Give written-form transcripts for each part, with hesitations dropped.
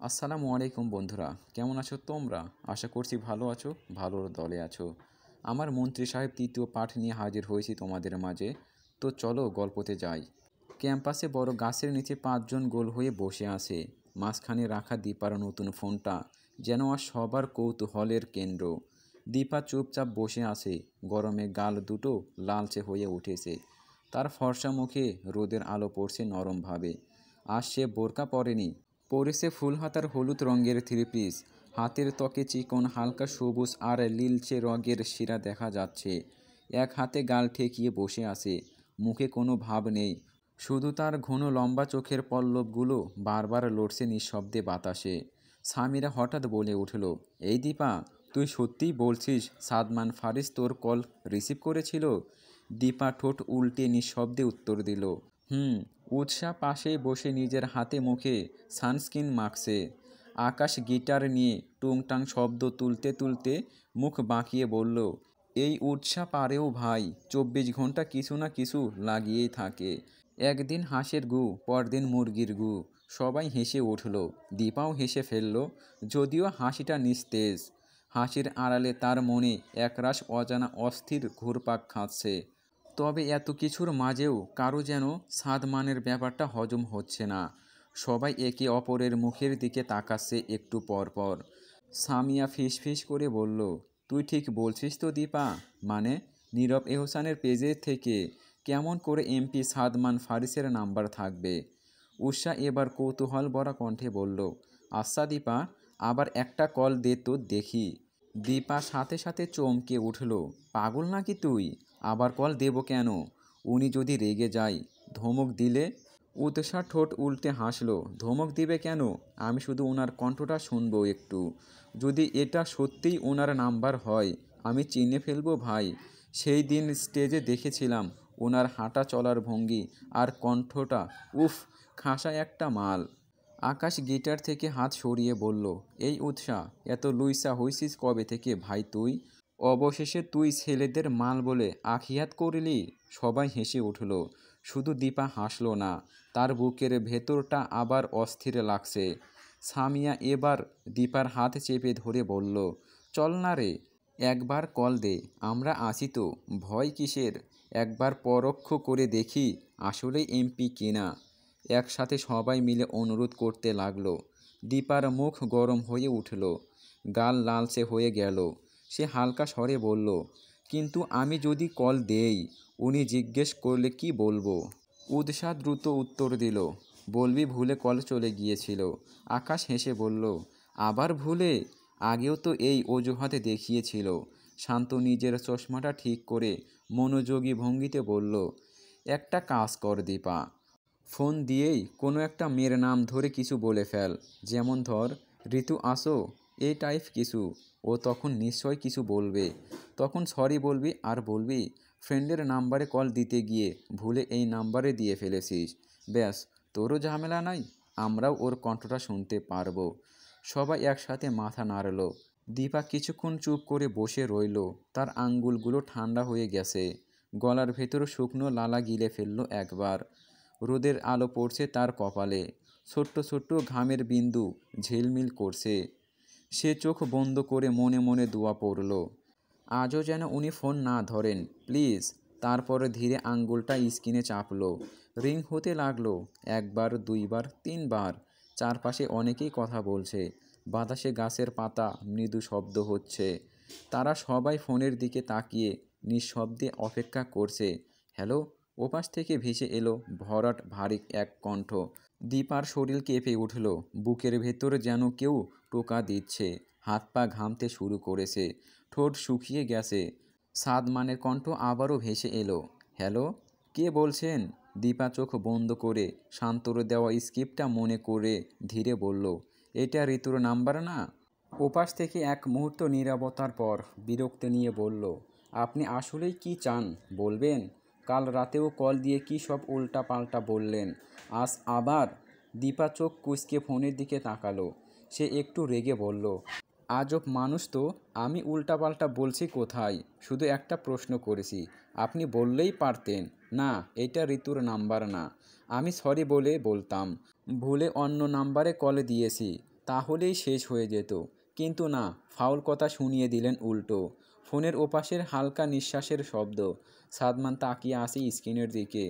আসসালামু আলাইকুম বন্ধুরা, কেমন আছো তোমরা? আশা করছি ভালো আছো, ভালোর দলে আছো। আমার মন্ত্রী সাহেব তৃতীয় পাঠ নিয়ে হাজির হয়েছি তোমাদের মাঝে। তো চলো গল্পতে যাই। ক্যাম্পাসে বড় গাছের নিচে 5 জন গোল হয়ে বসে আছে। মাঝখানে রাখা দীপার নতুন ফোনটা যেন আর সবার কৌতূহলের কেন্দ্র। দীপা চুপচাপ বসে আছে, গরমে গাল দুটো লালচে হয়ে উঠেছে। তার ফর্সা মুখে রোদের আলো পড়ছে নরমভাবে। আর সে বোরকা পরেনি, পরেছে ফুল হাতার হলুদ রঙের থ্রি পিস। হাতের ত্বকে চিকন হালকা সবুজ আর নীলচে রঙের শিরা দেখা যাচ্ছে। এক হাতে গাল ঠেকিয়ে বসে আছে, মুখে কোনো ভাব নেই, শুধু তার ঘন লম্বা চোখের পল্লবগুলো বারবার লড়ছে নিঃশব্দে বাতাসে। সামিরা হঠাৎ বলে উঠল, এই দীপা, তুই সত্যিই বলছিস সাদমান ফারিস তোর কল রিসিভ করেছিল? দীপা ঠোঁট উল্টে নিঃশব্দে উত্তর দিল, হুম। উৎসাহ পাশেই বসে নিজের হাতে মুখে সানস্ক্রিন মাখছে। আকাশ গিটার নিয়ে টুংটাং শব্দ তুলতে তুলতে মুখ বাঁকিয়ে বলল, এই উৎসাহ পারেও ভাই, 24 ঘন্টা কিছু না কিছু লাগিয়েই থাকে। একদিন হাঁসের গু, পরদিন মুরগির গু। সবাই হেসে উঠল, দীপাও হেসে ফেলল, যদিও হাসিটা নিস্তেজ। হাসির আড়ালে তার মনে একরাশ অজানা অস্থির ঘুরপাক খাচ্ছে। তবে এত কিছুর মাঝেও কারো যেন সাদমানের ব্যাপারটা হজম হচ্ছে না। সবাই একে অপরের মুখের দিকে তাকাচ্ছে একটু পর পর। সামিয়া ফিসফিস করে বলল, তুই ঠিক বলছিস তো দীপা? মানে নীরব এহসানের পেজের থেকে কেমন করে এমপি সাদমান ফারিসের নাম্বার থাকবে? উষা এবার কৌতূহল ভরা কণ্ঠে বলল, আচ্ছা দীপা, আবার একটা কল দে তো দেখি। দীপা সাথে সাথে চমকে উঠল, পাগল নাকি তুই? আবার কল দেব কেন? উনি যদি রেগে যায়, ধমক দিলে? উৎসা ঠোঁট উল্টে হাসলো, ধমক দিবে কেন? আমি শুধু ওনার কণ্ঠটা শুনবো একটু। যদি এটা সত্যিই ওনার নাম্বার হয়, আমি চিনে ফেলবো ভাই। সেই দিন স্টেজে দেখেছিলাম ওনার হাঁটা চলার ভঙ্গি আর কণ্ঠটা, উফ, খাসা একটা মাল। আকাশ গিটার থেকে হাত সরিয়ে বলল, এই উৎসাহ, এত লুইসা হইছিস কবে থেকে ভাই তুই? অবশেষে তুই ছেলেদের মাল বলে আখিয়াত করলি? সবাই হেসে উঠল, শুধু দীপা হাসল না, তার বুকের ভেতরটা আবার অস্থির লাগছে। সামিয়া এবার দীপার হাত চেপে ধরে বলল, চল না রে, একবার কল দে, আমরা আছি তো, ভয় কিসের? একবার পরোক্ষ করে দেখি আসলেই এমপি কিনা। একসাথে সবাই মিলে অনুরোধ করতে লাগলো। দীপার মুখ গরম হয়ে উঠল, গাল লালচে হয়ে গেল। সে হালকা স্বরে বলল, কিন্তু আমি যদি কল দেই, উনি জিজ্ঞেস করলে কি বলবো? উৎসাহ দ্রুত উত্তর দিল, বলবি ভুলে কল চলে গিয়েছিল। আকাশ হেসে বলল, আবার ভুলে? আগেও তো এই অজুহাতে দেখিয়েছিল। শান্ত নিজের চশমাটা ঠিক করে মনোযোগী ভঙ্গিতে বলল, একটা কাজ কর দীপা, ফোন দিয়েই কোনো একটা মেয়ের নাম ধরে কিছু বলে ফেল, যেমন ধর ঋতু আসো, এই টাইপ কিছু। ও তখন নিশ্চয় কিছু বলবে। তখন সরি বলবি আর বলবি ফ্রেন্ডের নাম্বারে কল দিতে গিয়ে ভুলে এই নাম্বারে দিয়ে ফেলেছিস। ব্যাস, তোরও ঝামেলা নাই, আমরাও ওর কণ্ঠটা শুনতে পারবো। সবাই একসাথে মাথা নাড়ল। দীপা কিছুক্ষণ চুপ করে বসে রইল, তার আঙ্গুলগুলো ঠান্ডা হয়ে গেছে, গলার ভেতর শুকনো লালা গিলে ফেলল একবার। রোদের আলো পড়ছে তার কপালে, ছোট্ট ছোট্ট ঘামের বিন্দু ঝিলমিল করছে। সে চোখ বন্ধ করে মনে মনে দোয়া পড়ল, আজও যেন উনি ফোন না ধরেন প্লিজ। তারপরে ধীরে আঙ্গুলটা স্ক্রিনে চাপলো। রিং হতে লাগলো, একবার, দুইবার, তিনবার। চারপাশে অনেকেই কথা বলছে, বাতাসে গাছের পাতা মৃদু শব্দ হচ্ছে। তারা সবাই ফোনের দিকে তাকিয়ে নিঃশব্দে অপেক্ষা করছে। হ্যালো? ওপাশ থেকে ভেসে এলো ভরাট ভারী এক কণ্ঠ। দীপার শরীর কেঁপে উঠল, বুকের ভেতর যেন কেউ টোকা দিচ্ছে। হাত পা ঘামতে শুরু করেছে, ঠোঁট শুকিয়ে গেছে। সাদমানের কণ্ঠ আবারও ভেসে এলো, হ্যালো, কে বলছেন? দীপা চোখ বন্ধ করে শান্তর দেওয়া স্ক্রিপ্টটা মনে করে ধীরে বলল, এটা ঋতুর নাম্বার না? ওপাশ থেকে এক মুহূর্ত নীরবতার পর বিরক্তি নিয়ে বলল, আপনি আসলেই কি চান বলবেন? কাল রাতেও কল দিয়ে কী সব উল্টা পাল্টা বললেন, আজ আবার? দীপা চোখ কুঁচকে ফোনের দিকে তাকালো। সে একটু রেগে বলল, আজব মানুষ তো, আমি উল্টাপাল্টা বলছি কোথায়? শুধু একটা প্রশ্ন করেছি, আপনি বললেই পারতেন, না এটা ঋতুর নাম্বার না। আমি সরি বলে বলতাম, ভুলে অন্য নাম্বারে কল দিয়েছি। তাহলেই শেষ হয়ে যেত। কিন্তু না, ফাউল কথা শুনিয়ে দিলেন উল্টো। ফোনের ওপাশের হালকা নিঃশ্বাসের শব্দ। সাদমান তাকিয়ে আসে স্ক্রিনের দিকে।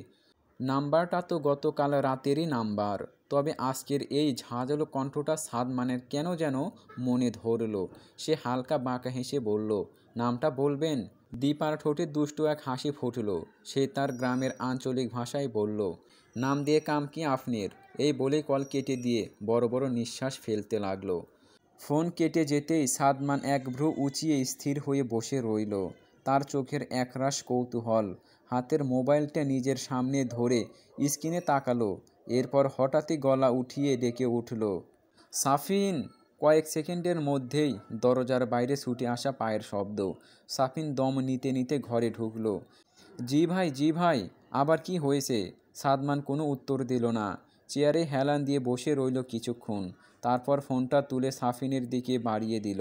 নাম্বারটা তো গতকাল রাতেরই নাম্বার। তবে আজকের এই ঝাঁঝালো কণ্ঠটা সাদমানের কেন যেন মনে ধরল। সে হালকা বাঁকা হেসে বলল, নামটা বলবেন? দীপার ঠোঁটে দুষ্টু এক হাসি ফুটল। সে তার গ্রামের আঞ্চলিক ভাষায় বলল, নাম দিয়ে কাম কি আপনের? এই বলেই কল কেটে দিয়ে বড় বড় নিঃশ্বাস ফেলতে লাগলো। ফোন কেটে যেতেই সাদমান এক ভ্রু উঁচিয়ে স্থির হয়ে বসে রইল। তার চোখের একরাশ কৌতূহল। হাতের মোবাইলটা নিজের সামনে ধরে স্ক্রিনে তাকালো। এরপর হঠাৎই গলা উঠিয়ে ডেকে উঠল, সাফিন! কয়েক সেকেন্ডের মধ্যেই দরজার বাইরে ছুটে আসা পায়ের শব্দ। সাফিন দম নিতে নিতে ঘরে ঢুকল। জি ভাই, জি ভাই। আবার কি হয়েছে? সাদমান কোনো উত্তর দিল না। চেয়ারে হেলান দিয়ে বসে রইল কিছুক্ষণ। তারপর ফোনটা তুলে সাফিনের দিকে বাড়িয়ে দিল।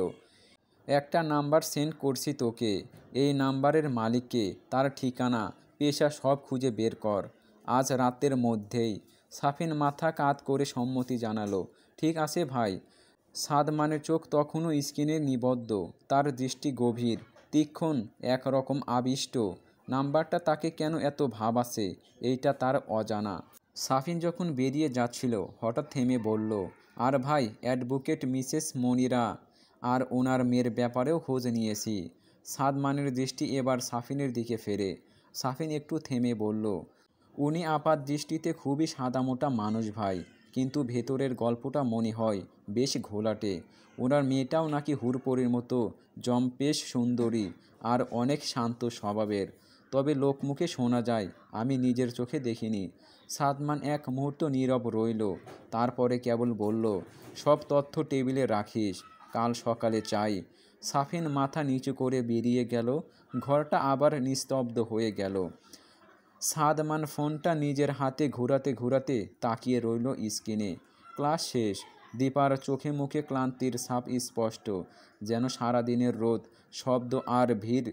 একটা নাম্বার সেন্ড করছি তোকে। এই নাম্বারের মালিককে, তার ঠিকানা, পেশা সব খুঁজে বের কর। আজ রাতের মধ্যেই। সাফিন মাথা কাত করে সম্মতি জানালো। ঠিক আছে ভাই। সাদমানের চোখ তখনও স্ক্রিনে নিবদ্ধ। তার দৃষ্টি গভীর, তীক্ষ্ণ, একরকম আবিষ্ট। নাম্বারটা তাকে কেন এত ভাবাচ্ছে, এইটা তার অজানা। সাফিন যখন বেরিয়ে যাচ্ছিল হঠাৎ থেমে বলল, আর ভাই, অ্যাডভোকেট মিসেস মনিরা আর ওনার মেয়ের ব্যাপারেও খোঁজ নিয়েছি। সাদমানের দৃষ্টি এবার সাফিনের দিকে ফেরে। সাফিন একটু থেমে বলল, উনি আপাত দৃষ্টিতে খুবই সাদামোটা মানুষ ভাই, কিন্তু ভেতরের গল্পটা মনে হয় বেশ ঘোলাটে। ওনার মেয়েটাও নাকি হুড়পড়ির মতো জম্পেশ সুন্দরী আর অনেক শান্ত স্বভাবের। তবে লোকমুখে শোনা যায়, আমি নিজের চোখে দেখিনি। সাদমান এক মুহূর্ত নীরব রইল। তারপরে কেবল বলল, সব তথ্য টেবিলে রাখিস, কাল সকালে চাই। সাফিন মাথা নিচু করে বেরিয়ে গেল। ঘরটা আবার নিস্তব্ধ হয়ে গেল। সাদমান ফোনটা নিজের হাতে ঘোরাতে ঘোরাতে তাকিয়ে রইল স্ক্রিনে। ক্লাস শেষ। দীপার চোখে মুখে ক্লান্তির ছাপ স্পষ্ট, যেন সারাদিনের রোদ, শব্দ আর ভিড়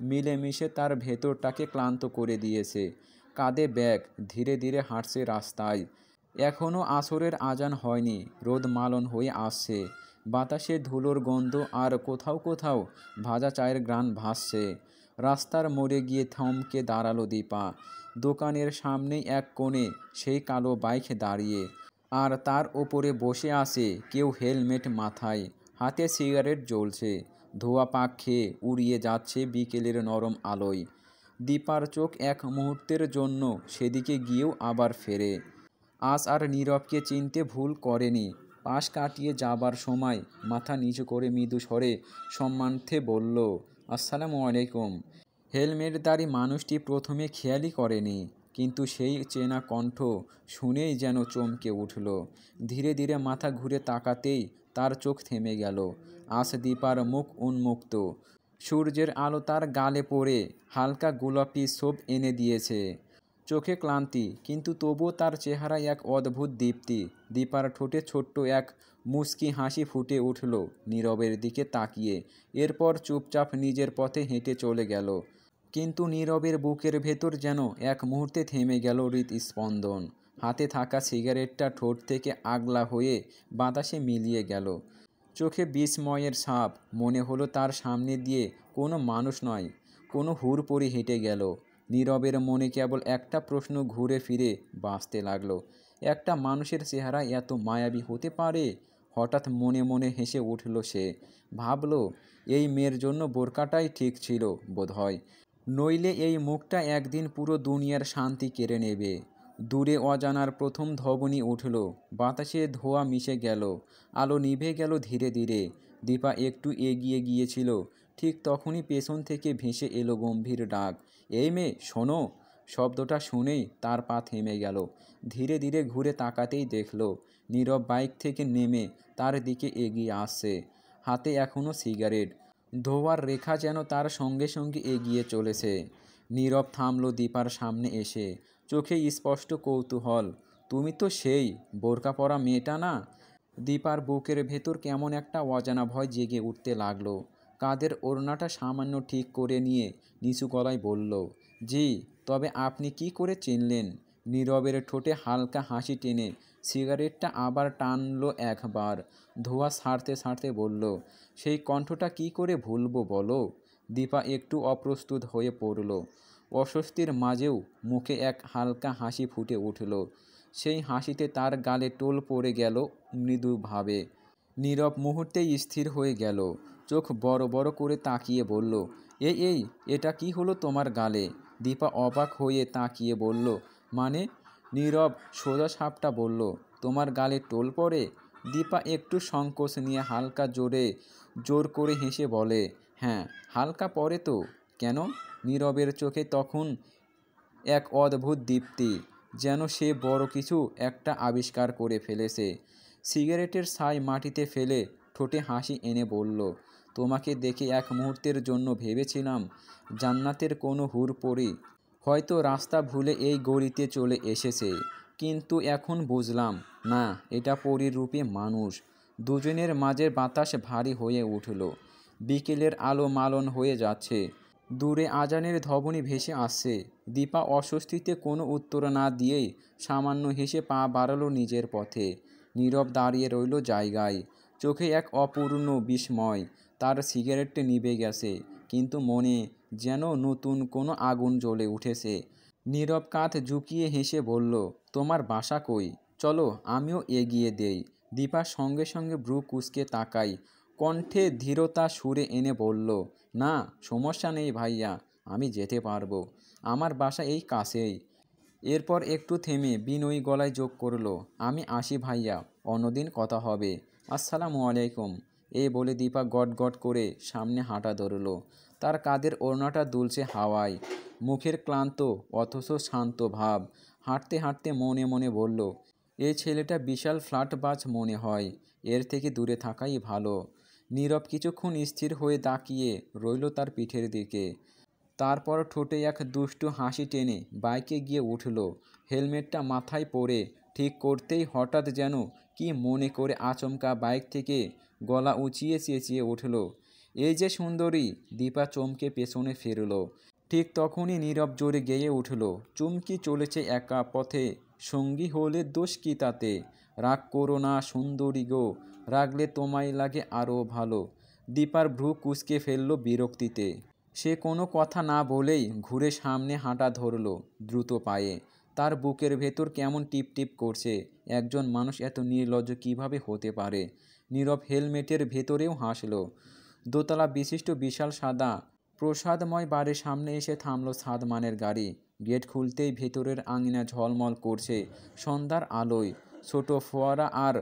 মিলেমিশে তার ভেতরটাকে ক্লান্ত করে দিয়েছে। কাঁধে ব্যাগ, ধীরে ধীরে হাঁটছে রাস্তায়। এখনও আসরের আজান হয়নি। রোদ মালন হয়ে আসছে। বাতাসে ধুলোর গন্ধ আর কোথাও কোথাও ভাজা চায়ের ঘ্রাণ ভাসছে। রাস্তার মোড়ে গিয়ে থমকে দাঁড়ালো দীপা। দোকানের সামনেই এক কোণে সেই কালো বাইক দাঁড়িয়ে, আর তার ওপরে বসে আছে কেউ হেলমেট মাথায়। হাতে সিগারেট জ্বলছে। ধোঁয়া পাক খেয়ে উড়িয়ে যাচ্ছে বিকেলের নরম আলোয়। দীপার চোখ এক মুহূর্তের জন্য সেদিকে গিয়েও আবার ফেরে। আজ আর নীরবকে চিনতে ভুল করেনি। পাশ কাটিয়ে যাবার সময় মাথা নিচু করে মৃদু স্বরে সম্মানার্থে বলল, আসসালামু আলাইকুম। হেলমেটধারী মানুষটি প্রথমে খেয়ালই করেনি, কিন্তু সেই চেনা কণ্ঠ শুনেই যেন চমকে উঠল। ধীরে ধীরে মাথা ঘুরে তাকাতেই তার চোখ থেমে গেল। আজ দীপার মুখ উন্মুক্ত। সূর্যের আলো তার গালে পড়ে হালকা গোলাপি শোভ এনে দিয়েছে। চোখে ক্লান্তি, কিন্তু তবুও তার চেহারায় এক অদ্ভুত দীপ্তি। দীপার ঠোঁটে ছোট্ট এক মুচকি হাসি ফুটে উঠল নীরবের দিকে তাকিয়ে। এরপর চুপচাপ নিজের পথে হেঁটে চলে গেল। কিন্তু নীরবের বুকের ভেতর যেন এক মুহূর্তে থেমে গেল হৃৎস্পন্দন। হাতে থাকা সিগারেটটা ঠোঁট থেকে আগলা হয়ে বাতাসে মিলিয়ে গেল। চোখে বিস্ময়ের ছাপ। মনে হলো তার সামনে দিয়ে কোনো মানুষ নয়, কোনো হুড়পড়ি হেঁটে গেল। নীরবের মনে কেবল একটা প্রশ্ন ঘুরে ফিরে বাঁচতে লাগলো, একটা মানুষের চেহারা এত মায়াবী হতে পারে? হঠাৎ মনে মনে হেসে উঠল সে। ভাবল, এই মেয়ের জন্য বোরকাটাই ঠিক ছিল বোধহয়, নইলে এই মুখটা একদিন পুরো দুনিয়ার শান্তি কেড়ে নেবে। দূরে অজানার প্রথম ধবনি উঠল। বাতাসে ধোঁয়া মিশে গেল। আলো নিভে গেল ধীরে ধীরে। দীপা একটু এগিয়ে গিয়েছিল। ঠিক তখনই পেছন থেকে ভেসে এলো গম্ভীর ডাক, এই মেয়ে, শোনো। শব্দটা শুনেই তার পা থেমে গেল। ধীরে ধীরে ঘুরে তাকাতেই দেখল নীরব বাইক থেকে নেমে তার দিকে এগিয়ে আসছে। হাতে এখনও সিগারেট। ধোঁয়ার রেখা যেন তার সঙ্গে সঙ্গে এগিয়ে চলেছে। নীরব থামল দীপার সামনে এসে। চোখে স্পষ্ট কৌতূহল। তুমি তো সেই বোরকা পরা মেয়েটা না? দীপার বুকের ভেতর কেমন একটা অজানা ভয় জেগে উঠতে লাগলো। কাঁধের ওড়নাটা সামান্য ঠিক করে নিয়ে নিচু গলায় বলল, জি। তবে আপনি কি করে চিনলেন? নীরবের ঠোঁটে হালকা হাসি টেনে সিগারেটটা আবার টানলো একবার, ধোঁয়া ছাড়তে ছাড়তে বলল, সেই কণ্ঠটা কি করে ভুলবো বলো। দীপা একটু অপ্রস্তুত হয়ে পড়ল। অস্বস্তির মাঝেও মুখে এক হালকা হাসি ফুটে উঠল। সেই হাসিতে তার গালে টোল পড়ে গেল মৃদুভাবে। নীরব মুহূর্তেই স্থির হয়ে গেল, চোখ বড় বড় করে তাকিয়ে বলল, এই এই এটা কি হলো তোমার গালে। দীপা অবাক হয়ে তাকিয়ে বলল, মানে? নীরব সোজা সাপটা বলল, তোমার গালে টোল পড়ে? দীপা একটু সংকোচ নিয়ে হালকা জোর করে হেসে বলে, হ্যাঁ হালকা পড়ে তো। কেন? নীরবের চোখে তখন এক অদ্ভুত দীপ্তি, যেন সে বড় কিছু একটা আবিষ্কার করে ফেলেছে। সিগারেটের ছাই মাটিতে ফেলে ঠোঁটে হাসি এনে বলল, তোমাকে দেখে এক মুহূর্তের জন্য ভেবেছিলাম জান্নাতের কোনো হুরপরি হয়তো রাস্তা ভুলে এই গলিতে চলে এসেছে, কিন্তু এখন বুঝলাম না, এটা পরীর রূপে মানুষ। দুজনের মাঝে বাতাস ভারী হয়ে উঠল। বিকেলের আলো মালন হয়ে যাচ্ছে, দূরে আজানের ধ্বনি ভেসে আসছে। দীপা অস্বস্তিতে কোনো উত্তর না দিয়েই সামান্য হেসে পা বাড়ালো নিজের পথে। নীরব দাঁড়িয়ে রইল জায়গায়, চোখে এক অপূর্ণ বিস্ময়। তার সিগারেটটি নিভে গেছে, কিন্তু মনে যেন নতুন কোনো আগুন জ্বলে উঠেছে। নীরব কাঁধ ঝুঁকিয়ে হেসে বলল, তোমার বাসা কই? চলো আমিও এগিয়ে দেই। দীপা সঙ্গে সঙ্গে ভ্রু কুঁচকে তাকাই, কণ্ঠে ধীরতা সুরে এনে বলল, না সমস্যা নেই ভাইয়া, আমি যেতে পারবো, আমার বাসা এই কাছেই। এরপর একটু থেমে বিনয়ী গলায় যোগ করল, আমি আসি ভাইয়া, অন্যদিন কথা হবে। আসসালামু আলাইকুম। এই বলে দীপা গট গট করে সামনে হাঁটা ধরল। তার কাঁধের ওড়নাটা দুলছে হাওয়ায়, মুখের ক্লান্ত অথচ শান্ত ভাব। হাঁটতে হাঁটতে মনে মনে বলল, এই ছেলেটা বিশাল ফ্ল্যাটবাজ মনে হয়, এর থেকে দূরে থাকাই ভালো। নীরব কিছুক্ষণ স্থির হয়ে তাকিয়ে রইল তার পিঠের দিকে, তারপর ঠোঁটে এক দুষ্টু হাসি টেনে বাইকে গিয়ে উঠল। হেলমেটটা মাথায় পরে ঠিক করতেই হঠাৎ যেন কি মনে করে আচমকা বাইক থেকে গলা উঁচিয়ে চেঁচিয়ে উঠল, এই যে সুন্দরী। দীপা চমকে পেছনে ফিরল। ঠিক তখনই নীরব জোরে গেয়ে উঠল, চুমকি চলেছে একা পথে, সঙ্গী হলে দোষ কি তাতে। রাগ করো না সুন্দরী গো, রাগলে তোমায় লাগে আরও ভালো। দীপার ভ্রু কুঁচকে ফেলল বিরক্তিতে। সে কোনো কথা না বলেই ঘুরে সামনে হাঁটা ধরল দ্রুত পায়ে। তার বুকের ভেতর কেমন টিপ টিপ করছে, একজন মানুষ এত নির্লজ্জ কিভাবে হতে পারে। নীরব হেলমেটের ভেতরেও হাসল। দোতলা বিশিষ্ট বিশাল সাদা প্রসাদময় বাড়ির সামনে এসে থামল সাদমানের গাড়ি। গেট খুলতেই ভেতরের আঙিনা ঝলমল করছে সন্ধ্যার আলোয়। ছোট ফোয়ারা আর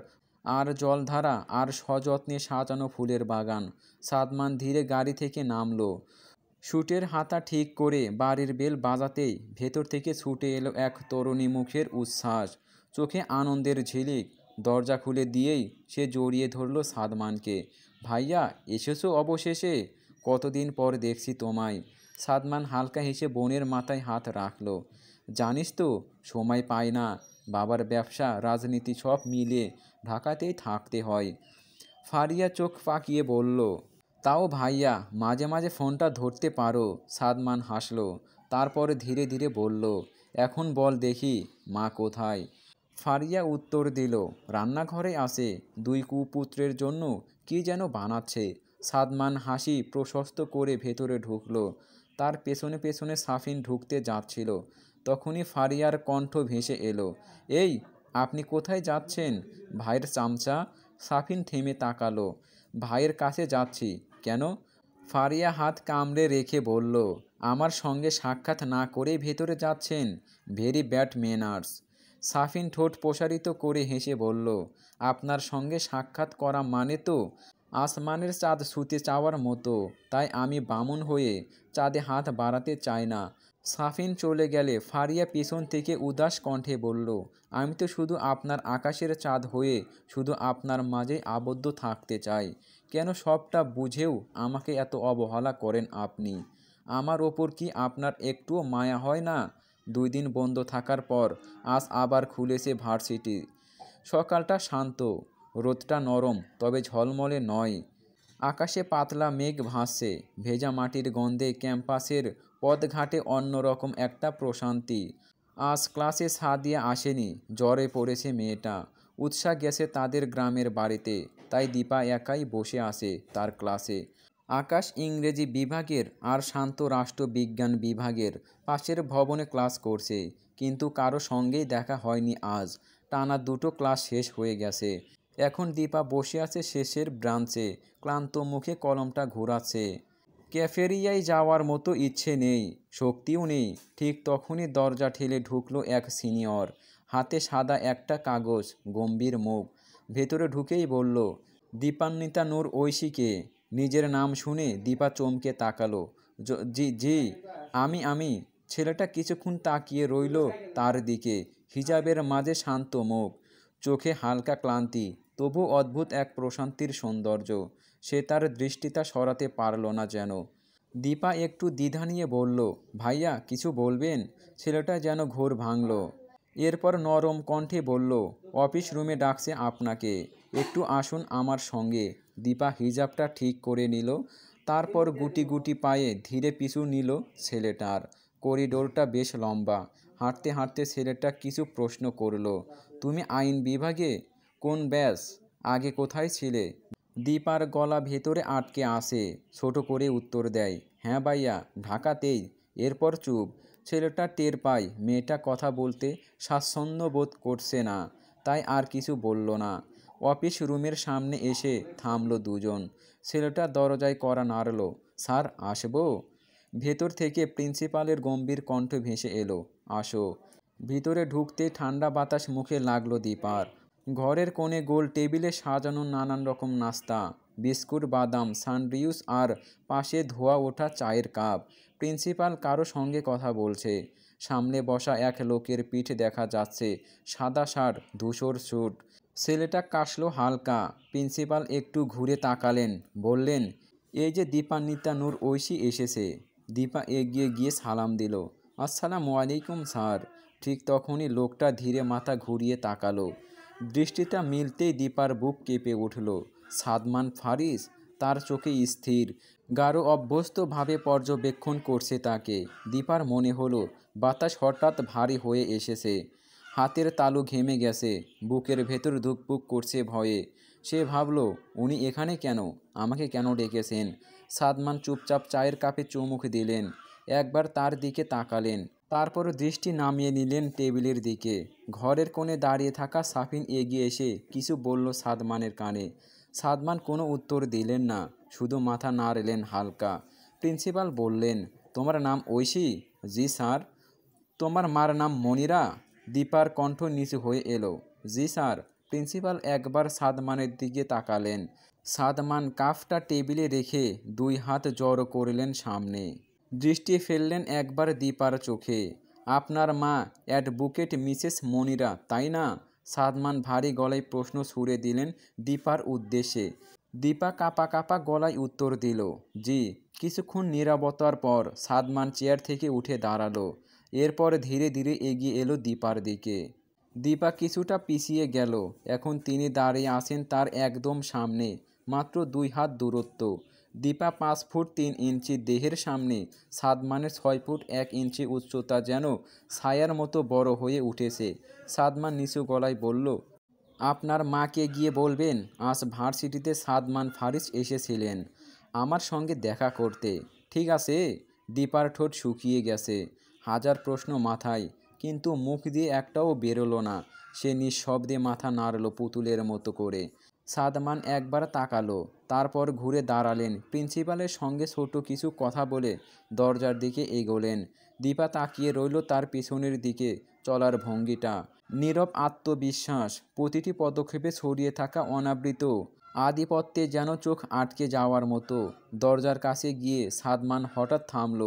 আর জলধারা আর সযত্নে সাজানো ফুলের বাগান। সাদমান ধীরে গাড়ি থেকে নামলো। শুটের হাতা ঠিক করে বাড়ির বেল বাজাতেই ভেতর থেকে ছুটে এলো এক তরুণী মুখের উচ্ছ্বাস, চোখে আনন্দের ঝিলিক। দরজা খুলে দিয়েই সে জড়িয়ে ধরল সাদমানকে। ভাইয়া এসেছো অবশেষে, কতদিন পর দেখছি তোমায়। সাদমান হালকা হেসে বোনের মাথায় হাত রাখল। জানিস তো সময় পাই না, বাবার ব্যবসা রাজনীতি সব মিলিয়ে ঢাকাতেই থাকতে হয়। ফারিয়া চোখ পাকিয়ে বলল, তাও ভাইয়া মাঝে মাঝে ফোনটা ধরতে পারো। সাদমান হাসল, তারপর ধীরে ধীরে বলল, এখন বল দেখি মা কোথায়। ফারিয়া উত্তর দিল, রান্নাঘরে আছে, দুই কুপুত্রের জন্য কি যেন বানাচ্ছে। সাদমান হাসি প্রশস্ত করে ভেতরে ঢুকল। তার পেছনে পেছনে সাফিন ঢুকতে যাচ্ছিল। তখনই ফারিয়ার কণ্ঠ ভেসে এলো, এই আপনি কোথায় যাচ্ছেন ভাইয়ের চামচা। সাফিন থেমে তাকালো। ভাইয়ের কাছে যাচ্ছি। কেন? ফারিয়া হাত কামড়ে রেখে বলল, আমার সঙ্গে সাক্ষাৎ না করেই ভেতরে যাচ্ছেন, ভেরি ব্যাড ম্যানার্স। সাফিন ঠোঁট প্রসারিত করে হেসে বলল, আপনার সঙ্গে সাক্ষাৎ করা মানে তো আসমানের চাঁদ ছুঁতে চাওয়ার মতো, তাই আমি বামুন হয়ে চাঁদে হাত বাড়াতে চাই না। সাফিন চলে গেলে ফারিয়া পিছন থেকে উদাস কণ্ঠে বলল, আমি তো শুধু আপনার আকাশের চাঁদ হয়ে শুধু আপনার মাঝেই আবদ্ধ থাকতে চাই। কেন সবটা বুঝেও আমাকে এত অবহেলা করেন আপনি? আমার ওপর কি আপনার একটুও মায়া হয় না? 2 দিন বন্ধ থাকার পর আজ আবার খুলেছে ভার্সিটি। সকালটা শান্ত, রোদটা নরম তবে ঝলমলে নয়। আকাশে পাতলা মেঘ ভাসছে, ভেজা মাটির গন্ধে ক্যাম্পাসের পথঘাটে অন্যরকম একটা প্রশান্তি। আজ ক্লাসে সাদিয়া আসেনি, জ্বরে পড়েছে মেয়েটা। উৎসাহ গেছে তাদের গ্রামের বাড়িতে, তাই দীপা একাই বসে আছে তার ক্লাসে। আকাশ ইংরেজি বিভাগের আর শান্ত রাষ্ট্রবিজ্ঞান বিভাগের পাশের ভবনে ক্লাস করছে, কিন্তু কারো সঙ্গেই দেখা হয়নি আজ। টানা দুটো ক্লাস শেষ হয়ে গেছে। এখন দীপা বসে আছে শেষের ব্রাঞ্চে, ক্লান্ত মুখে কলমটা ঘোরাচ্ছে। ক্যাফেরিয়ায় যাওয়ার মতো ইচ্ছে নেই, শক্তিও নেই। ঠিক তখনই দরজা ঠেলে ঢুকলো এক সিনিয়র, হাতে সাদা একটা কাগজ, গম্ভীর মুখ। ভেতরে ঢুকেই বলল, দীপান্বিতা নূর ঐশীকে? নিজের নাম শুনে দীপা চমকে তাকালো। জি জি, আমি। ছেলেটা কিছুক্ষণ তাকিয়ে রইল তার দিকে, হিজাবের মাঝে শান্ত মুখ, চোখে হালকা ক্লান্তি, তবু অদ্ভুত এক প্রশান্তির সৌন্দর্য। সে তার দৃষ্টিটা সরাতে পারল না যেন। দীপা একটু দ্বিধা নিয়ে বলল, ভাইয়া কিছু বলবেন? ছেলেটা যেন ঘোর ভাঙল। এরপর নরম কণ্ঠে বলল, অফিস রুমে ডাকছে আপনাকে, একটু আসুন আমার সঙ্গে। দীপা হিজাবটা ঠিক করে নিল, তারপর গুটি গুটি পায়ে ধীরে পিছু নিল ছেলেটার। করিডোরটা বেশ লম্বা। হাঁটতে হাঁটতে ছেলেটা কিছু প্রশ্ন করল, তুমি আইন বিভাগে? কোন ব্যাচ? আগে কোথায় ছিলে? দীপার গলা ভেতরে আটকে আসে, ছোট করে উত্তর দেয়, হ্যাঁ ভাইয়া, ঢাকাতেই। এরপর চুপ। ছেলেটা টের পায় মেয়েটা কথা বলতে স্বাচ্ছন্দ্য বোধ করছে না, তাই আর কিছু বলল না। অফিস রুমের সামনে এসে থামলো দুজন। ছেলেটা দরজায় কড়া নাড়ল, স্যার আসবো? ভেতর থেকে প্রিন্সিপালের গম্ভীর কণ্ঠ ভেসে এলো, আসো। ভিতরে ঢুকতে ঠান্ডা বাতাস মুখে লাগলো দীপার। ঘরের কোণে গোল টেবিলে সাজানো নানান রকম নাস্তা, বিস্কুট, বাদাম, সানরিউস আর পাশে ধোয়া ওঠা চায়ের কাপ। প্রিন্সিপাল কারো সঙ্গে কথা বলছে। সামনে বসা এক লোকের পিঠ দেখা যাচ্ছে, সাদা শার্ট, ধূসর স্যুট। ছেলেটা কাশলো হালকা। প্রিন্সিপাল একটু ঘুরে তাকালেন, বললেন, এই যে দীপান্বিতা নূর ঐশী এসেছে। দীপা এগিয়ে গিয়ে সালাম দিল, আসসালামু আলাইকুম স্যার। ঠিক তখনই লোকটা ধীরে মাথা ঘুরিয়ে তাকালো। দৃষ্টিটা মিলতেই দীপার বুক কেঁপে উঠল। সাদমান ফারিস, তার চোখে স্থির, গাঢ় অভ্যস্তভাবে পর্যবেক্ষণ করছে তাকে। দীপার মনে হলো বাতাস হঠাৎ ভারী হয়ে এসেছে, হাতের তালু ঘেমে গেছে, বুকের ভেতর ধুকপুক করছে ভয়ে। সে ভাবল, উনি এখানে কেন? আমাকে কেন ডেকেছেন? সাদমান চুপচাপ চায়ের কাপে চুমুক দিলেন, একবার তার দিকে তাকালেন, তারপর দৃষ্টি নামিয়ে নিলেন টেবিলের দিকে। ঘরের কোণে দাঁড়িয়ে থাকা সাফিন এগিয়ে এসে কিছু বলল সাদমানের কানে। সাদমান কোনো উত্তর দিলেন না, শুধু মাথা নাড়লেন হালকা। প্রিন্সিপাল বললেন, তোমার নাম ঐশী? জি স্যার। তোমার মার নাম মনিরা? দীপার কণ্ঠ নিচু হয়ে এলো, জি স্যার। প্রিন্সিপাল একবার সাদমানের দিকে তাকালেন। সাদমান কাফটা টেবিলে রেখে দুই হাত জড়ো করলেন সামনে। দৃষ্টি ফেললেন একবার দীপার চোখে। আপনার মা অ্যাডভোকেট মিসেস মনিরা, তাই না? সাদমান ভারী গলায় প্রশ্ন ছুড়ে দিলেন দীপার উদ্দেশ্যে। দীপা কাঁপা কাঁপা গলায় উত্তর দিল, জি। কিছুক্ষণ নীরবতার পর সাদমান চেয়ার থেকে উঠে দাঁড়ালো। এরপর ধীরে ধীরে এগিয়ে এলো দীপার দিকে। দীপা কিছুটা পিছিয়ে গেল। এখন তিনি দাঁড়িয়ে আছেন তার একদম সামনে, মাত্র 2 হাত দূরত্ব। দীপা 5 ফুট 3 ইঞ্চি দেহের সামনে, সাদমানের 6 ফুট 1 ইঞ্চি উচ্চতা যেন ছায়ার মতো বড় হয়ে উঠেছে। সাদমান নিচু গলায় বলল, আপনার মাকে গিয়ে বলবেন আজ ভার্সিটিতে সাদমান ফারিস এসেছিলেন আমার সঙ্গে দেখা করতে, ঠিক আছে? দীপার ঠোঁট শুকিয়ে গেছে, হাজার প্রশ্ন মাথায়, কিন্তু মুখ দিয়ে একটাও বেরোলো না। সে নিঃশব্দে মাথা নাড়ল পুতুলের মতো করে। সাদমান একবার তাকালো, তারপর ঘুরে দাঁড়ালেন। প্রিন্সিপালের সঙ্গে ছোট কিছু কথা বলে দরজার দিকে এগোলেন। দীপা তাকিয়ে রইল তার পিছনের দিকে, চলার ভঙ্গিটা, নীরব আত্মবিশ্বাস, প্রতিটি পদক্ষেপে ছড়িয়ে থাকা অনাবৃত আধিপত্যে যেন চোখ আটকে যাওয়ার মতো। দরজার কাছে গিয়ে সাদমান হঠাৎ থামল।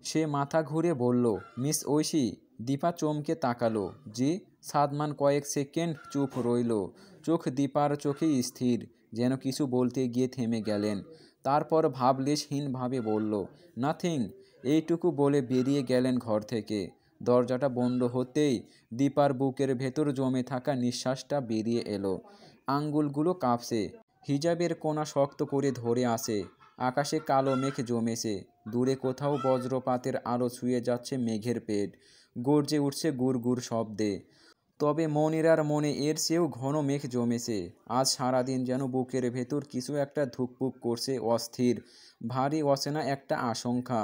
সে মাথা ঘুরে বলল, মিস ঐশী। দীপা চমকে তাকালো, জি। সাদমান কয়েক সেকেন্ড চুপ রইল, চোখ দীপার চোখেই স্থির, যেন কিছু বলতে গিয়ে থেমে গেলেন। তারপর ভাবলেশহীনভাবে বলল, নাথিং, এইটুকু বলে বেরিয়ে গেলেন ঘর থেকে। দরজাটা বন্ধ হতেই দীপার বুকের ভেতর জমে থাকা নিঃশ্বাসটা বেরিয়ে এলো। আঙ্গুলগুলো কাঁপছে, হিজাবের কোনা শক্ত করে ধরে আছে। আকাশে কালো মেঘ জমেছে, দূরে কোথাও বজ্রপাতের আলো ছুঁয়ে যাচ্ছে মেঘের পেট। গর্জে উঠছে গুড় গুড় শব্দে। তবে মনিরার মনে এর চেয়েও ঘন মেঘ জমেছে। আজ সারাদিন যেন বুকের ভেতর কিছু একটা ধুকপুক করছে, অস্থির, ভারী অচেনা একটা আশঙ্কা।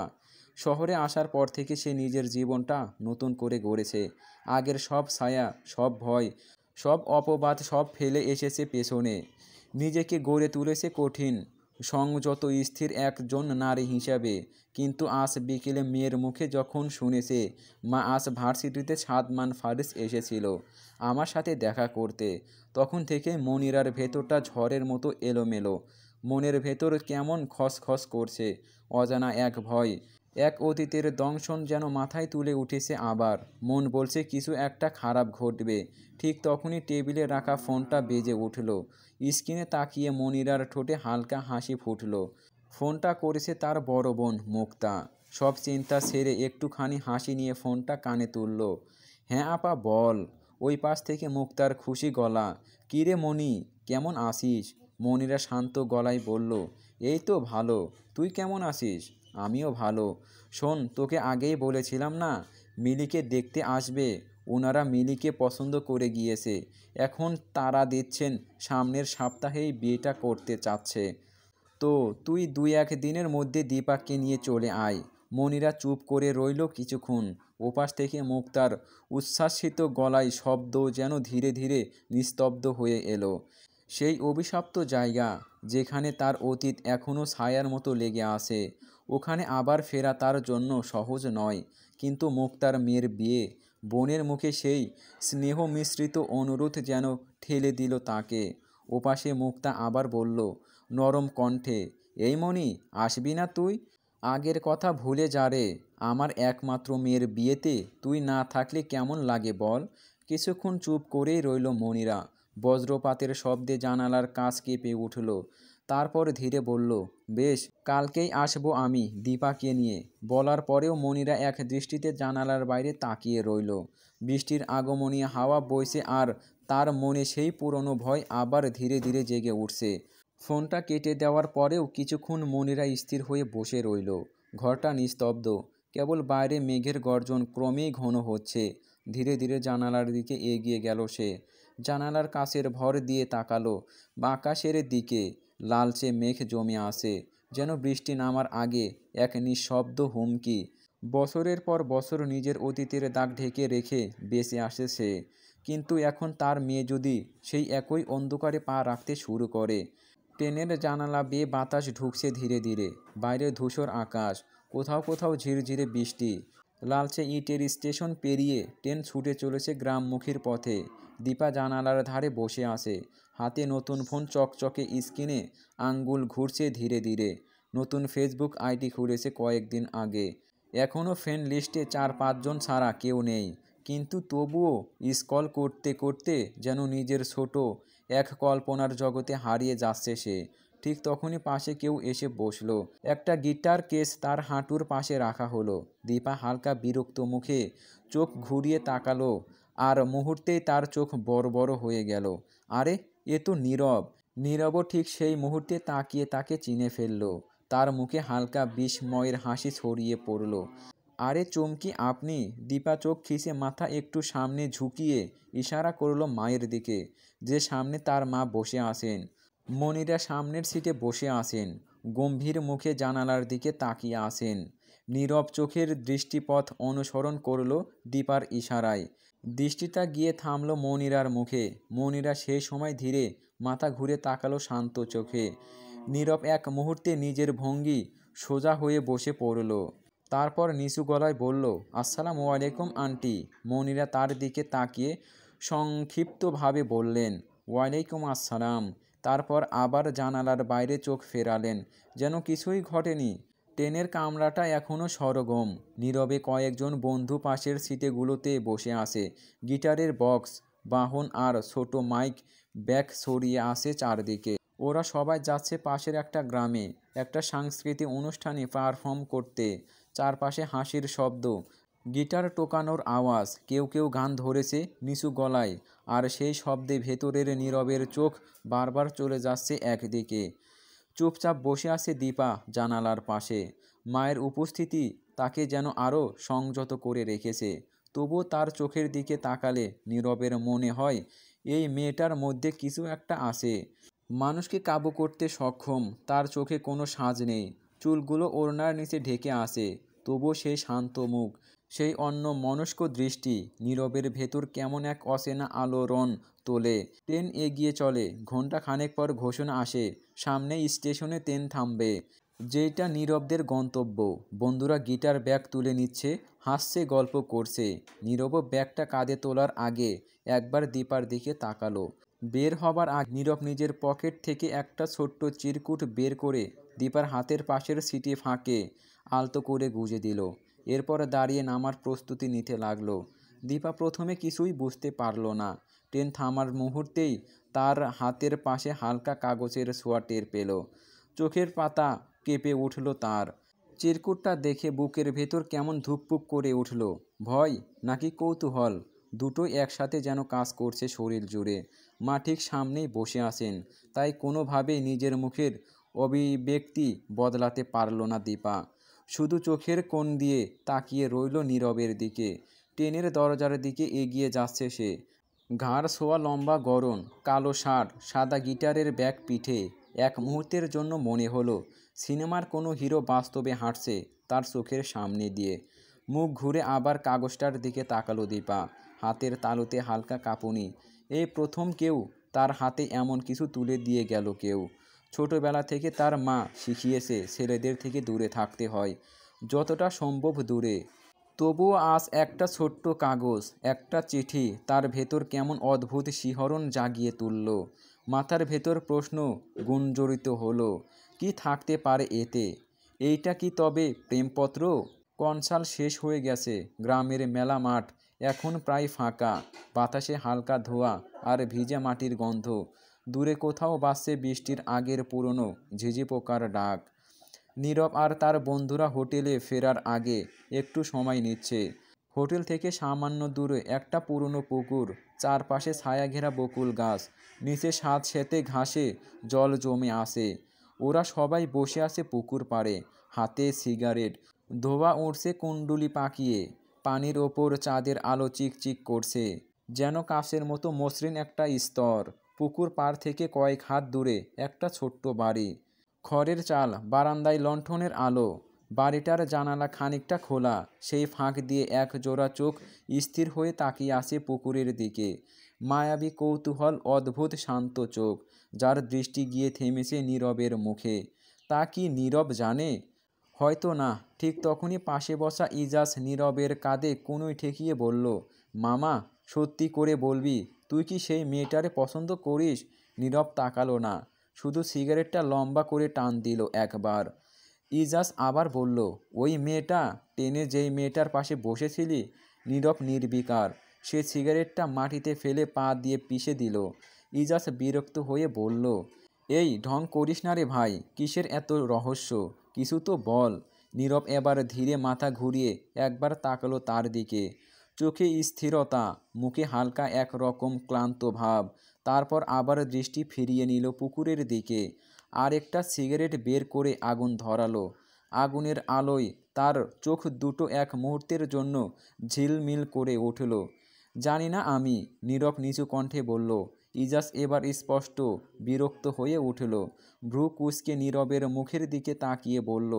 শহরে আসার পর থেকে সে নিজের জীবনটা নতুন করে গড়েছে। আগের সব ছায়া, সব ভয়, সব অপবাদ সব ফেলে এসেছে পেছনে। নিজেকে গড়ে তুলেছে কঠিন, সংযত, স্থির একজন নারী হিসাবে। কিন্তু আজ বিকেলে মেয়ের মুখে যখন শুনেছে, মা আজ ভার্সিটিতে সাদমান ফারিস এসেছিল আমার সাথে দেখা করতে, তখন থেকে মনিরার ভেতরটা ঝড়ের মতো এলোমেলো। মনের ভেতর কেমন খসখস করছে, অজানা এক ভয়, এক অতীতের দংশন যেন মাথায় তুলে উঠেছে আবার। মন বলছে কিছু একটা খারাপ ঘটবে। ঠিক তখনই টেবিলে রাখা ফোনটা বেজে উঠল। স্ক্রিনে তাকিয়ে মনিরার ঠোঁটে হালকা হাসি ফুটল। ফোনটা করেছে তার বড় বোন মুক্তা। সব চিন্তা ছেড়ে একটুখানি হাসি নিয়ে ফোনটা কানে তুলল। হ্যাঁ আপা বল। ওই পাশ থেকে মুক্তার খুশি গলা। কিরে মনি, কেমন আছিস? মনিরা শান্ত গলায় বলল, এই তো ভালো, তুই কেমন আছিস? আমিও ভালো। শোন, তোকে আগেই বলেছিলাম না মিলিকে দেখতে আসবে। ওনারা মিলিকে পছন্দ করে গিয়েছে। এখন তারা দিচ্ছেন সামনের সপ্তাহেই বিয়েটা করতে চাচ্ছে। তো তুই 2-1 দিনের মধ্যে দীপাকে নিয়ে চলে আয়। মনিরা চুপ করে রইল কিছুক্ষণ। ওপাশ থেকে মুক্তার উচ্ছ্বাসিত গলায় শব্দ যেন ধীরে ধীরে নিস্তব্ধ হয়ে এলো। সেই অভিশপ্ত জায়গা যেখানে তার অতীত এখনও ছায়ার মতো লেগে আছে, ওখানে আবার ফেরা তার জন্য সহজ নয়। কিন্তু মুক্তার মেয়ের বিয়ে, বোনের মুখে সেই স্নেহ মিশ্রিত অনুরোধ যেন ঠেলে দিল তাকে। ওপাশে মুক্তা আবার বলল নরম কণ্ঠে, এই মনি, আসবি না তুই? আগের কথা ভুলে যা রে। আমার একমাত্র মেয়ের বিয়েতে তুই না থাকলে কেমন লাগে বল? কিছুক্ষণ চুপ করেই রইল মনিরা। বজ্রপাতের শব্দে জানালার কাঁচ কেঁপে উঠল। তারপর ধীরে বলল, বেশ, কালকেই আসবো আমি দীপাকে নিয়ে। বলার পরেও মনিরা এক দৃষ্টিতে জানালার বাইরে তাকিয়ে রইল। বৃষ্টির আগমনী হাওয়া বইছে আর তার মনে সেই পুরনো ভয় আবার ধীরে ধীরে জেগে উঠছে। ফোনটা কেটে দেওয়ার পরেও কিছুক্ষণ মনিরা স্থির হয়ে বসে রইল। ঘরটা নিস্তব্ধ, কেবল বাইরে মেঘের গর্জন ক্রমেই ঘন হচ্ছে। ধীরে ধীরে জানালার দিকে এগিয়ে গেল সে। জানালার কাছের ভর দিয়ে তাকালো আকাশের দিকে। লালচে মেঘ জমে আসে, যেন বৃষ্টি নামার আগে এক নিঃশব্দ হুমকি। বছরের পর বছর নিজের অতীতের দাগ ঢেকে রেখে বেঁচে আসে সে। কিন্তু এখন তার মেয়ে যদি সেই একই অন্ধকারে পা রাখতে শুরু করে। ট্রেনের জানালা বেয়ে বাতাস ঢুকছে ধীরে ধীরে। বাইরে ধূসর আকাশ, কোথাও কোথাও ঝিরঝিরে বৃষ্টি। লালচে ইটের স্টেশন পেরিয়ে ট্রেন ছুটে চলেছে গ্রামমুখীর পথে। দীপা জানালার ধারে বসে আছে, হাতে নতুন ফোন, চকচকে স্ক্রিনে আঙ্গুল ঘুরছে ধীরে ধীরে। নতুন ফেসবুক আইডি খুলেছে কয়েকদিন আগে। এখনও ফ্রেন্ড লিস্টে 4-5 জন ছাড়া কেউ নেই। কিন্তু তবুও স্ক্রল করতে করতে যেন নিজের ছোট এক কল্পনার জগতে হারিয়ে যাচ্ছে সে। ঠিক তখনই পাশে কেউ এসে বসলো। একটা গিটার কেস তার হাঁটুর পাশে রাখা হলো। দীপা হালকা বিরক্ত মুখে চোখ ঘুরিয়ে তাকালো, আর মুহূর্তেই তার চোখ বড় বড় হয়ে গেল। আরে, এ তো নীরব। নীরবও ঠিক সেই মুহূর্তে তাকিয়ে তাকে চিনে ফেলল। তার মুখে হালকা বিস্ময়ের হাসি ছড়িয়ে পড়ল। আরে চমকি, আপনি? দীপা চোখ খিচে মাথা একটু সামনে ঝুঁকিয়ে ইশারা করল মায়ের দিকে, যে সামনে তার মা বসে আছেন। মনিরা সামনের সিটে বসে আছেন, গম্ভীর মুখে জানালার দিকে তাকিয়ে আছেন। নীরব চোখের দৃষ্টিপথ অনুসরণ করল দীপার ইশারায়। দৃষ্টিটা গিয়ে থামল মনিরার মুখে। মনিরা সেই সময় ধীরে মাথা ঘুরে তাকালো শান্ত চোখে। নীরব এক মুহূর্তে নিজের ভঙ্গি সোজা হয়ে বসে পড়ল। তারপর নিচু গলায় বলল, আসসালামু আলাইকুম আন্টি। মনিরা তার দিকে তাকিয়ে সংক্ষিপ্তভাবে বললেন, ওয়ালাইকুম আসসালাম। তারপর আবার জানালার বাইরে চোখ ফেরালেন, যেন কিছুই ঘটেনি। ট্রেনের কামরাটা এখনও সরগম। নীরবে কয়েকজন বন্ধু পাশের সিটেগুলোতে বসে আছে। গিটারের বক্স, বাহন আর ছোট মাইক ব্যাগ ছড়িয়ে আছে চারদিকে। ওরা সবাই যাচ্ছে পাশের একটা গ্রামে, একটা সাংস্কৃতিক অনুষ্ঠানে পারফর্ম করতে। চারপাশে হাসির শব্দ, গিটার টোকানোর আওয়াজ, কেউ কেউ গান ধরেছে নিচু গলায়। আর সেই শব্দে ভেতরের নীরবের চোখ বারবার চলে যাচ্ছে একদিকে। চুপচাপ বসে আছে দীপা জানালার পাশে। মায়ের উপস্থিতি তাকে যেন আরও সংযত করে রেখেছে। তবুও তার চোখের দিকে তাকালে নীরবের মনে হয় এই মেয়েটার মধ্যে কিছু একটা আছে। মানুষকে কাবু করতে সক্ষম। তার চোখে কোনো সাজ নেই, চুলগুলো ওড়নার নিচে ঢেকে আসে, তবুও সেই শান্ত মুখ, সেই অন্যমনস্ক দৃষ্টি নীরবের ভেতর কেমন এক অচেনা আলোড়ন তোলে। ট্রেন এগিয়ে চলে, ঘন্টা খানেক পর ঘোষণা আসে সামনেই স্টেশনে ট্রেন থামবে, যেটা নীরবদের গন্তব্য। বন্ধুরা গিটার ব্যাগ তুলে নিচ্ছে, হাসছে, গল্প করছে। নীরবও ব্যাগটা কাঁধে তোলার আগে একবার দীপার দিকে তাকালো। বের হবার আগে নীরব নিজের পকেট থেকে একটা ছোট্ট চিরকুট বের করে দীপার হাতের পাশের সিটে ফাঁকে আলতো করে গুঁজে দিল। এরপর দাঁড়িয়ে নামার প্রস্তুতি নিতে লাগলো। দীপা প্রথমে কিছুই বুঝতে পারল না। ট্রেন থামার মুহূর্তেই তার হাতের পাশে হালকা কাগজের ছোঁয়া টের পেল। চোখের পাতা কেঁপে উঠল তার। চিরকুটটা দেখে বুকের ভেতর কেমন ধুকপুক করে উঠল। ভয় নাকি কৌতূহল, দুটোই একসাথে যেন কাজ করছে শরীর জুড়ে। মা ঠিক সামনেই বসে আছেন, তাই কোনোভাবেই নিজের মুখের অভিব্যক্তি বদলাতে পারল না দীপা। শুধু চোখের কোণ দিয়ে তাকিয়ে রইল নীরবের দিকে। ট্রেনের দরজার দিকে এগিয়ে যাচ্ছে সে। ঘাড় ছোঁয়া লম্বা গড়ন, কালো শার্ট, সাদা গিটারের ব্যাগ পিঠে। এক মুহূর্তের জন্য মনে হলো সিনেমার কোনো হিরো বাস্তবে হাঁটছে তার চোখের সামনে দিয়ে। মুখ ঘুরে আবার কাগজটার দিকে তাকালো দীপা। হাতের তালুতে হালকা কাঁপুনি। এই প্রথম কেউ তার হাতে এমন কিছু তুলে দিয়ে গেল কেউ। ছোটবেলা থেকে তার মা শিখিয়েছে ছেলেদের থেকে দূরে থাকতে হয়, যতটা সম্ভব দূরে। তবুও আজ একটা ছোট্ট কাগজ, একটা চিঠি তার ভেতর কেমন অদ্ভুত শিহরণ জাগিয়ে তুলল। মাথার ভেতর প্রশ্ন গুঞ্জরিত হলো, কি থাকতে পারে এতে? এইটা কি তবে প্রেমপত্র? কনসাল শেষ হয়ে গেছে। গ্রামের মেলা মাঠ এখন প্রায় ফাঁকা। বাতাসে হালকা ধোঁয়া আর ভিজে মাটির গন্ধ। দূরে কোথাও বাজছে বৃষ্টির আগের পুরনো ঝিঝি পোকার ডাক। নীরব আর তার বন্ধুরা হোটেলে ফেরার আগে একটু সময় নিচ্ছে। হোটেল থেকে সামান্য দূরে একটা পুরনো পুকুর, চারপাশে ছায়াঘেরা বকুল গাছ, নিচে স্যাঁতসেঁতে ঘাসে জল জমে আসে। ওরা সবাই বসে আছে পুকুর পাড়ে, হাতে সিগারেট। ধোঁয়া উঠছে কুণ্ডুলি পাকিয়ে। পানির ওপর চাঁদের আলো চিকচিক করছে, যেন কাঁচের মতো মসৃণ একটা স্তর। পুকুর পাড় থেকে কয়েক হাত দূরে একটা ছোট্ট বাড়ি, খড়ের চাল, বারান্দায় লণ্ঠনের আলো। বাড়িটার জানালা খানিকটা খোলা, সেই ফাঁক দিয়ে এক জোড়া চোখ স্থির হয়ে তাকিয়ে আছে পুকুরের দিকে। মায়াবী কৌতূহল, অদ্ভুত শান্ত চোখ, যার দৃষ্টি গিয়ে থেমেছে নীরবের মুখে। তা কি নীরব জানে? হয়তো না। ঠিক তখনই পাশে বসা ইজাজ নীরবের কাঁধে কনুই ঠেকিয়ে বলল, মামা, সত্যি করে বলবি, তুই কি সেই মেয়েটারে পছন্দ করিস? নীরব তাকালো না, শুধু সিগারেটটা লম্বা করে টান দিল একবার। ইজাজ আবার বলল, ওই মেয়েটা, ট্রেনে যেই মেয়েটার পাশে বসেছিলি? নীরব নির্বিকার। সে সিগারেটটা মাটিতে ফেলে পা দিয়ে পিষে দিল। ইজাজ বিরক্ত হয়ে বলল, এই ঢং করিস না রে ভাই, কিসের এত রহস্য? কিছু তো বল। নীরব এবার ধীরে মাথা ঘুরিয়ে একবার তাকালো তার দিকে। চোখে স্থিরতা, মুখে হালকা একরকম ক্লান্ত ভাব। তারপর আবার দৃষ্টি ফিরিয়ে নিল পুকুরের দিকে। আর একটা সিগারেট বের করে আগুন ধরালো। আগুনের আলোয় তার চোখ দুটো এক মুহূর্তের জন্য ঝিলমিল করে উঠল। জানি না আমি, নীরব নিচু কণ্ঠে বলল। ইজাজ এবার স্পষ্ট বিরক্ত হয়ে উঠল। ভ্রু কুঁচকে নীরবের মুখের দিকে তাকিয়ে বলল,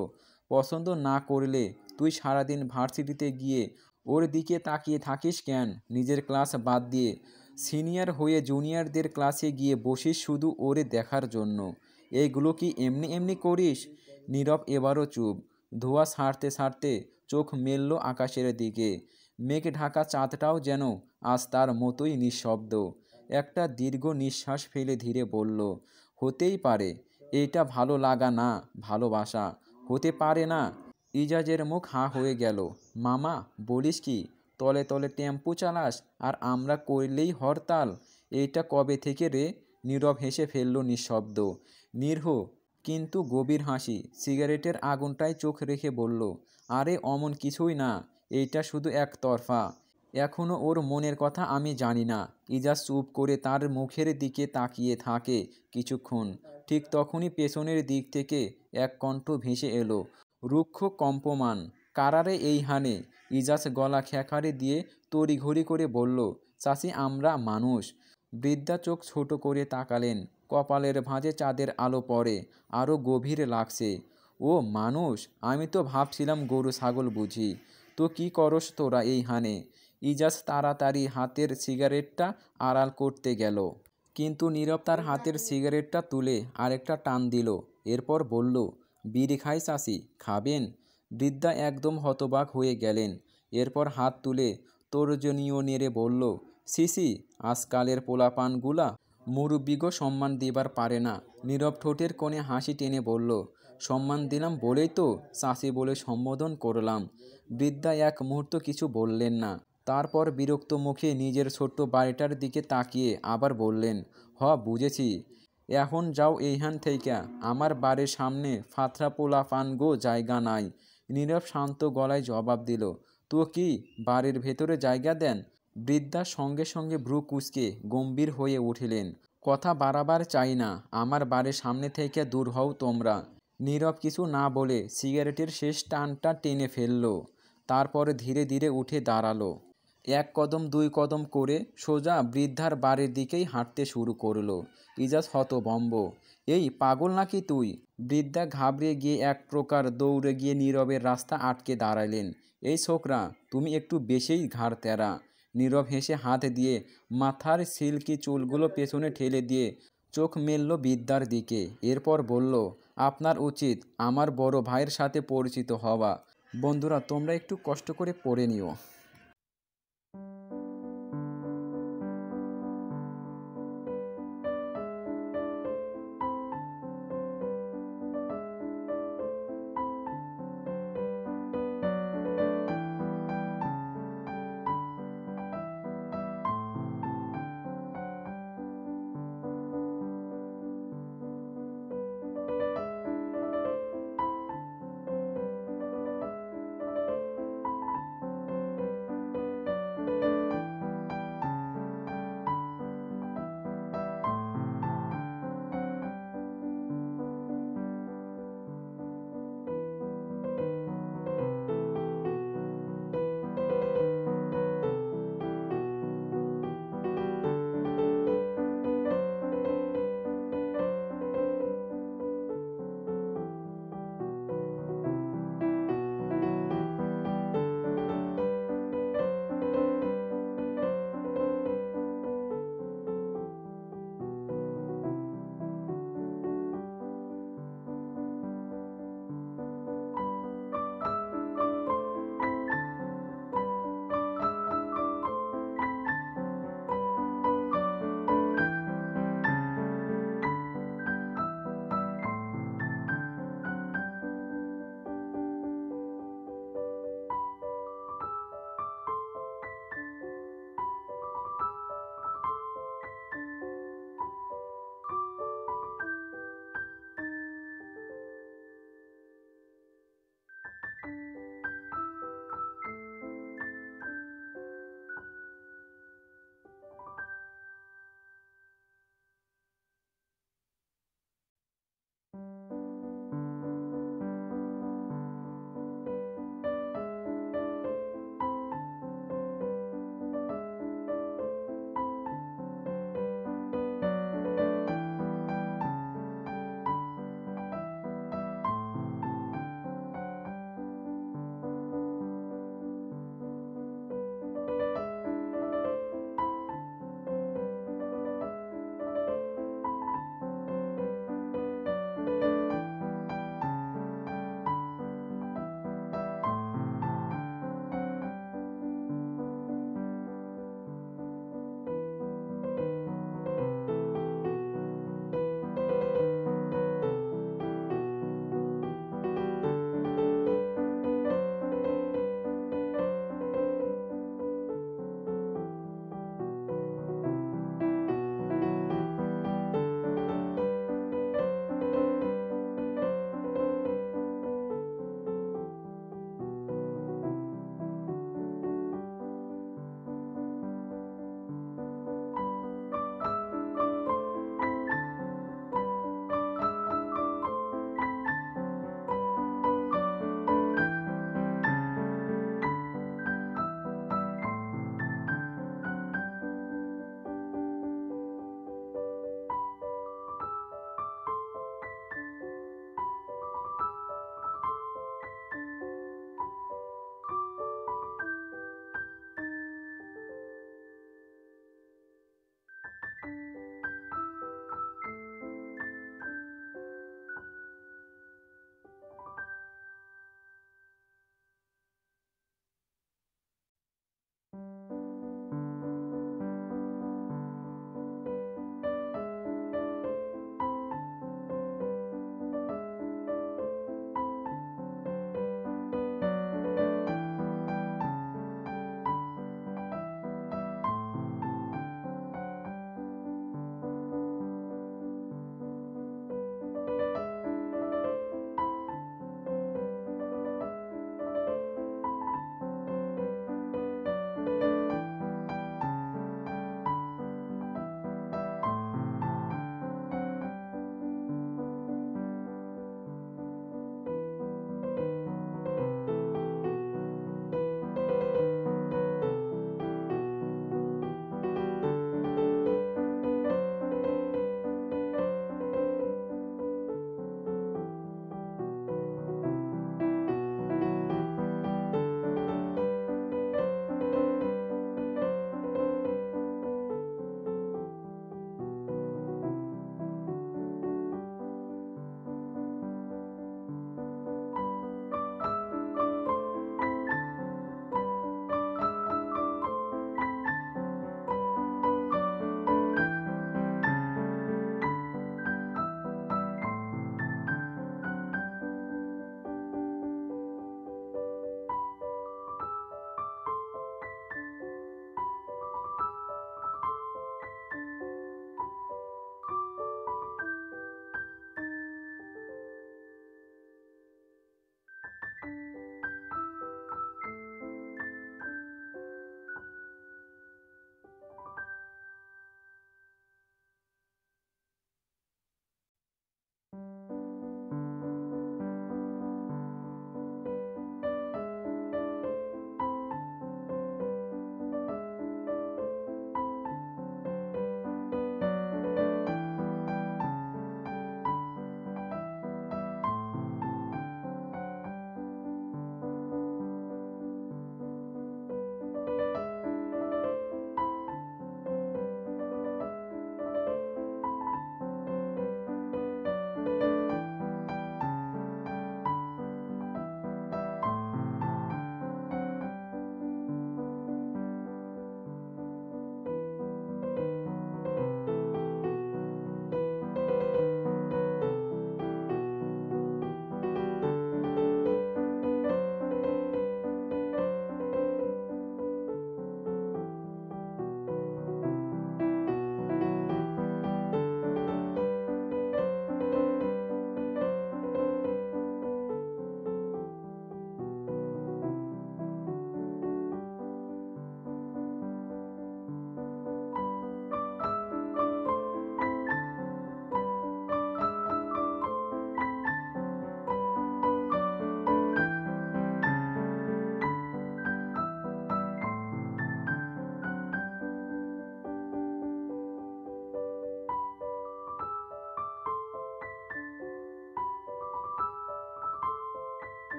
পছন্দ না করলে তুই সারাদিন ভার্সিটিতে গিয়ে ওর দিকে তাকিয়ে থাকিস কেন? নিজের ক্লাস বাদ দিয়ে সিনিয়র হয়ে জুনিয়রদের ক্লাসে গিয়ে বসিস শুধু ওরে দেখার জন্য। এইগুলো কি এমনি এমনি করিস? নীরব এবারও চুপ। ধোঁয়া ছাড়তে ছাড়তে চোখ মেলল আকাশের দিকে। মেঘ ঢাকা চাঁদটাও যেন আজ তার মতোই নিঃশব্দ। একটা দীর্ঘ নিঃশ্বাস ফেলে ধীরে বলল, হতেই পারে। এইটা ভালো লাগা না, ভালোবাসা হতে পারে না। ইজাজের মুখ হাঁ হয়ে গেল। মামা, বলিস কি? তলে তলে টেম্পু চালাস আর আমরা করলেই হরতাল? এইটা কবে থেকে রে? নীরব হেসে ফেলল নিঃশব্দ, নির্হ কিন্তু গভীর হাসি। সিগারেটের আগুনটায় চোখ রেখে বলল, আরে অমন কিছুই না, এইটা শুধু একতরফা। এখনও ওর মনের কথা আমি জানি না। ইজাজ চুপ করে তার মুখের দিকে তাকিয়ে থাকে কিছুক্ষণ। ঠিক তখনই পেছনের দিক থেকে এক কণ্ঠ ভেসে এলো, রুক্ষ কম্পমান, কারারে এইখানে? ইজাজ গলা খেঁকারি দিয়ে তড়িঘড়ি করে বলল, চাচি আমরা মানুষ। বৃদ্ধা চোখ ছোট করে তাকালেন। কপালের ভাঁজে চাঁদের আলো পড়ে, আরও গভীর লাগছে। ও মানুষ? আমি তো ভাবছিলাম গরু ছাগল বুঝি। তো কি করস তোরা এইখানে? ইজাজ তাড়াতাড়ি হাতের সিগারেটটা আড়াল করতে গেল, কিন্তু নীরব তার হাতের সিগারেটটা তুলে আরেকটা টান দিল। এরপর বলল, বিড়ি খাই চাচি, খাবেন? বৃদ্ধা একদম হতবাক হয়ে গেলেন। এরপর হাত তুলে তর্জনীয় নেড়ে বলল, সিসি, আজকালের পোলাপানগুলা মুরব্বিগো সম্মান দিবার পারে না। নীরব ঠোঁটের কোণে হাসি টেনে বলল, সম্মান দিলাম বলেই তো চাচি বলে সম্বোধন করলাম। বৃদ্ধা এক মুহূর্ত কিছু বললেন না। তারপর বিরক্ত মুখে নিজের ছোট্ট বাড়িটার দিকে তাকিয়ে আবার বললেন, বুঝেছি। এখন যাও এইখান থেইকা। আমার বাড়ির সামনে ফাতরা পোলাপান গো জায়গা নাই। নীরব শান্ত গলায় জবাব দিল, তো কি বাড়ির ভেতরে জায়গা দেন? বৃদ্ধা সঙ্গে সঙ্গে ভ্রু কুঁচকে গম্ভীর হয়ে উঠিলেন, কথা বাড়াবার চাই না, আমার বাড়ির সামনে থেকে দূর হও তোমরা। নীরব কিছু না বলে সিগারেটের শেষ টানটা টেনে ফেলল। তারপর ধীরে ধীরে উঠে দাঁড়ালো। এক কদম দুই কদম করে সোজা বৃদ্ধার বাড়ির দিকেই হাঁটতে শুরু করলো। ইজাজ হতভম্ব, এই পাগল নাকি তুই? বৃদ্ধা ঘাবড়ে গিয়ে এক প্রকার দৌড়ে গিয়ে নীরবের রাস্তা আটকে দাঁড়ালেন। এই ছোকরা, তুমি একটু বেশিই ঘাড় তেরা। নীরব হেসে হাত দিয়ে মাথার সিল্কি চুলগুলো পেছনে ঠেলে দিয়ে চোখ মেলল বৃদ্ধার দিকে। এরপর বলল, আপনার উচিত আমার বড় ভাইয়ের সাথে পরিচিত হওয়া। বন্ধুরা, তোমরা একটু কষ্ট করে পড়ে নিও।